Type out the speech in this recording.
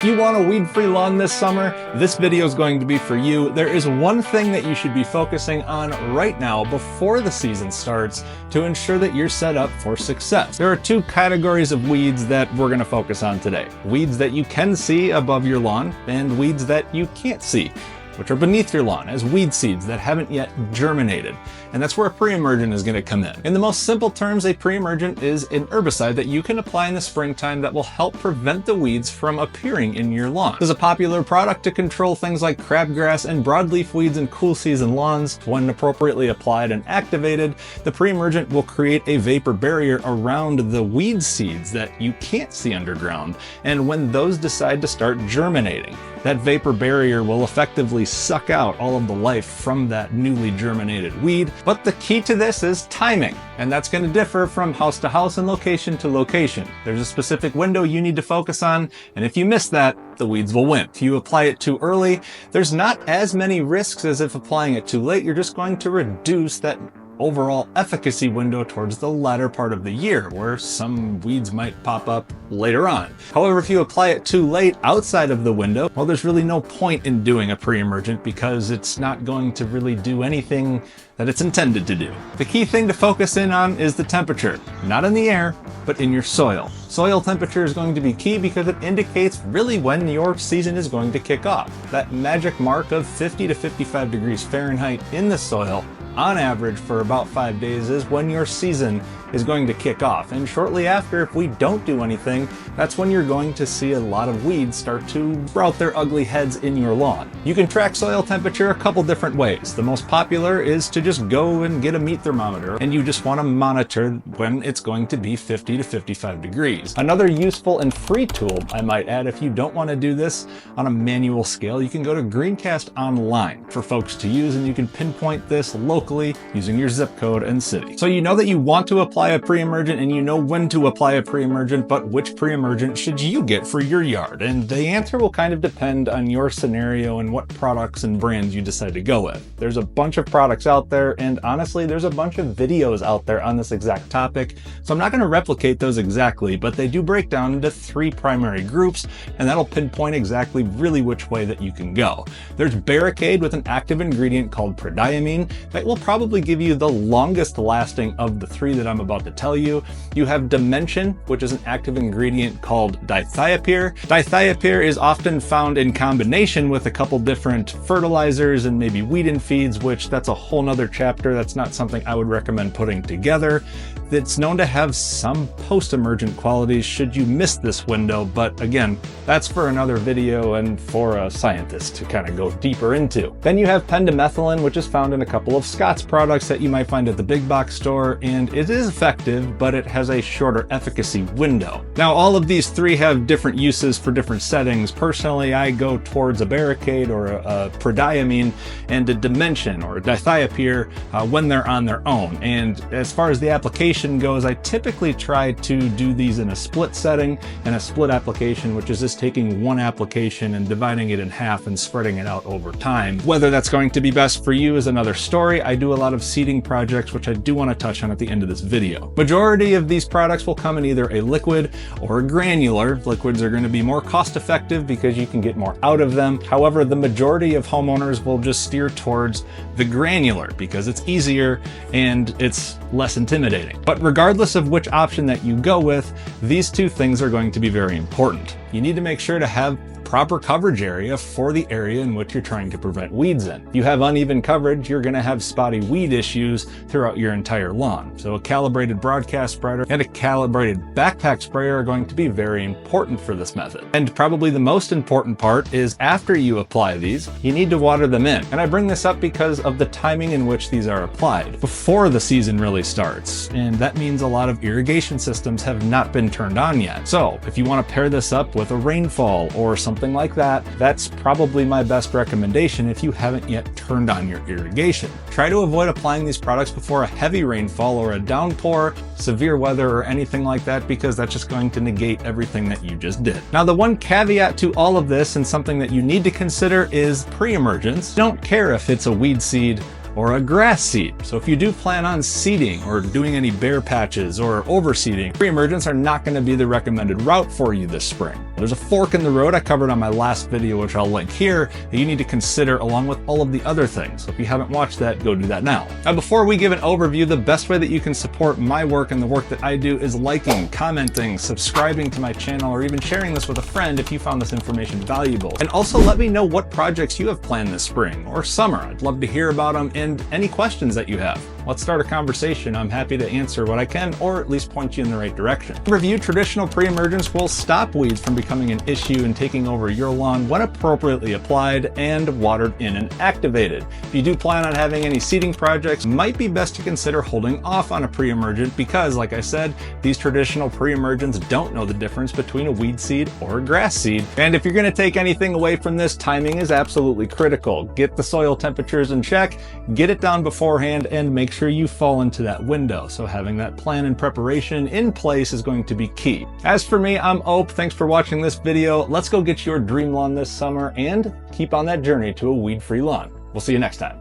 you want a weed-free lawn this summer, this video is going to be for you. There is one thing that you should be focusing on right now before the season starts to ensure that you're set up for success. There are two categories of weeds that we're going to focus on today. Weeds that you can see above your lawn and weeds that you can't see, which are beneath your lawn as weed seeds that haven't yet germinated. And that's where a pre-emergent is going to come in. In the most simple terms, a pre-emergent is an herbicide that you can apply in the springtime that will help prevent the weeds from appearing in your lawn. This is a popular product to control things like crabgrass and broadleaf weeds in cool season lawns. When appropriately applied and activated, the pre-emergent will create a vapor barrier around the weed seeds that you can't see underground. And when those decide to start germinating, that vapor barrier will effectively suck out all of the life from that newly germinated weed. But the key to this is timing, and that's going to differ from house to house and location to location. There's a specific window you need to focus on, and if you miss that, the weeds will win. If you apply it too early, there's not as many risks as if applying it too late. You're just going to reduce that overall efficacy window towards the latter part of the year, where some weeds might pop up later on. However, if you apply it too late outside of the window, well, there's really no point in doing a pre-emergent because it's not going to really do anything that it's intended to do. The key thing to focus in on is the temperature, not in the air, but in your soil. Soil temperature is going to be key because it indicates really when your season is going to kick off. That magic mark of 50 to 55 degrees Fahrenheit in the soil on average for about 5 days is when your season is going to kick off. And shortly after, if we don't do anything, that's when you're going to see a lot of weeds start to sprout their ugly heads in your lawn. You can track soil temperature a couple different ways. The most popular is to just go and get a meat thermometer, and you just want to monitor when it's going to be 50 to 55 degrees. Another useful and free tool, I might add, if you don't want to do this on a manual scale, you can go to Greencast Online for folks to use, and you can pinpoint this locally using your zip code and city. So you know that you want to apply a pre-emergent and you know when to apply a pre-emergent, but which pre-emergent should you get for your yard? And the answer will kind of depend on your scenario and what products and brands you decide to go with. There's a bunch of products out there, and honestly, there's a bunch of videos out there on this exact topic. So I'm not going to replicate those exactly, but they do break down into 3 primary groups, and that'll pinpoint exactly really which way that you can go. There's Barricade with an active ingredient called prodiamine that will probably give you the longest lasting of the 3 that I'm about to tell you. You have Dimension, which is an active ingredient called dithiopyr. Dithiopyr is often found in combination with a couple different fertilizers and maybe weed and feeds, which that's a whole nother chapter. That's not something I would recommend putting together. It's known to have some post-emergent qualities should you miss this window, but again, that's for another video and for a scientist to kind of go deeper into. Then you have pendimethalin, which is found in a couple of Scott's products that you might find at the big box store, and it is effective, but it has a shorter efficacy window. Now, all of these 3 have different uses for different settings. Personally, I go towards a Barricade or a prodiamine and a Dimension or a dithiopyr when they're on their own. And as far as the application goes, I typically try to do these in a split setting and a split application, which is just taking one application and dividing it in half and spreading it out over time. Whether that's going to be best for you is another story. I do a lot of seeding projects, which I do want to touch on at the end of this video. Majority of these products will come in either a liquid or a granular. Liquids are going to be more cost effective because you can get more out of them. However, the majority of homeowners will just steer towards the granular because it's easier and it's less intimidating. But regardless of which option that you go with, these 2 things are going to be very important. You need to make sure to have proper coverage area for the area in which you're trying to prevent weeds in. If you have uneven coverage, you're going to have spotty weed issues throughout your entire lawn. So a calibrated broadcast spreader and a calibrated backpack sprayer are going to be very important for this method. And probably the most important part is after you apply these, you need to water them in. And I bring this up because of the timing in which these are applied before the season really starts. And that means a lot of irrigation systems have not been turned on yet. So if you want to pair this up with a rainfall or something like that, that's probably my best recommendation if you haven't yet turned on your irrigation. Try to avoid applying these products before a heavy rainfall or a downpour, severe weather, or anything like that, because that's just going to negate everything that you just did. Now, the one caveat to all of this and something that you need to consider is pre-emergence. Don't care if it's a weed seed or a grass seed. So if you do plan on seeding or doing any bare patches or overseeding, pre-emergents are not going to be the recommended route for you this spring. There's a fork in the road I covered on my last video, which I'll link here, that you need to consider along with all of the other things. So if you haven't watched that, go do that now. Now, before we give an overview, the best way that you can support my work and the work that I do is liking, commenting, subscribing to my channel, or even sharing this with a friend if you found this information valuable. And also let me know what projects you have planned this spring or summer. I'd love to hear about them and any questions that you have. Let's start a conversation. I'm happy to answer what I can, or at least point you in the right direction. Review: traditional pre-emergents will stop weeds from becoming an issue and taking over your lawn when appropriately applied and watered in and activated. If you do plan on having any seeding projects, it might be best to consider holding off on a pre-emergent because, like I said, these traditional pre-emergents don't know the difference between a weed seed or a grass seed. And if you're going to take anything away from this, timing is absolutely critical. Get the soil temperatures in check, get it down beforehand, and make sure you fall into that window. So having that plan and preparation in place is going to be key. As for me, I'm Ope. Thanks for watching this video. Let's go get your dream lawn this summer and keep on that journey to a weed-free lawn. We'll see you next time.